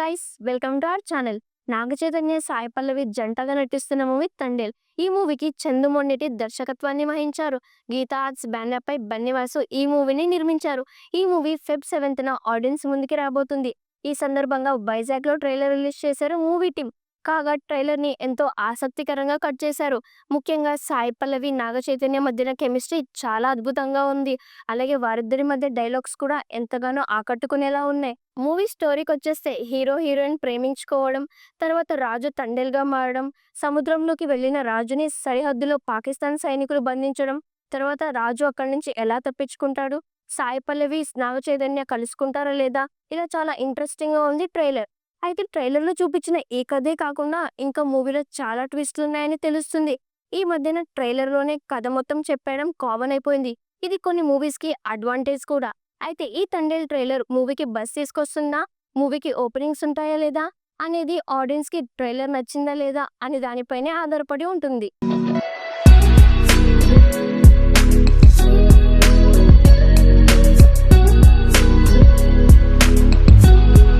Guys, welcome to our channel. Naga Chaitanya, Sai Pallavi జంటగా నటిస్తున్న movie Thandel. ఈ మూవీకి చందు మొండెటి దర్శకత్వాన్ని వహించారు. గీతా ఆర్ట్స్ బ్యానర్ పై బన్నీవాసు ఈ మూవీని నిర్మించారు. ఈ మూవీ ఫెబ్ 7న ఆడియన్స్ ముందుకి రాబోతుంది. ఈ సందర్భంగా వైజాగ్ లో ట్రైలర్ రిలీజ్ చేశారు మూవీ టీం. కాగా ట్రైలర్ ని ఎంతో ఆసక్తికరంగా కట్ చేశారు. ముఖ్యంగా సాయి పల్లవి, నాగ చైతన్య మధ్యన కెమిస్ట్రీ చాలా అద్భుతంగా ఉంది. అలాగే వారిద్దరి మధ్య డైలాగ్స్ కూడా ఎంతగానో ఆకట్టుకునేలా ఉన్నాయి. మూవీ స్టోరీకొచ్చేస్తే హీరో, హీరోయిన్ ప్రేమించుకోవడం, తర్వాత రాజు తండేల్‌గా మారడం, సముద్రంలోకి వెళ్ళిన రాజుని సరిహద్దులో పాకిస్తాన్ సైనికులు బంధించడం, తర్వాత రాజు అక్కడి నుంచి ఎలా తప్పించుకుంటాడు, సాయి పల్లవి, నాగ చైతన్య కలుసుకుంటారా లేదా, ఇలా చాలా ఇంట్రెస్టింగ్‌గా ఉంది ట్రైలర్. అయితే ట్రైలర్‌లో చూపించిన ఈ కథే కాకుండా ఇంకా మూవీలో చాలా ట్విస్ట్‌లున్నాయని తెలుస్తుంది. ఈ మధ్యన ట్రైలర్‌లోనే కథ మొత్తం చెప్పేయడం కామన్ అయిపోయింది. ఇది కొన్ని మూవీస్‌కి అడ్వాంటేజ్ కూడా. అయితే ఈ తండేల్ ట్రైలర్ మూవీకి బజ్ తీసుకొస్తుందా? మూవీకి ఓపెనింగ్స్ ఉంటాయా లేదా? అనేది ఆడియన్స్‌కి ట్రైలర్ నచ్చిందా లేదా అనే దానిపైనే ఆధారపడి ఉంటుంది.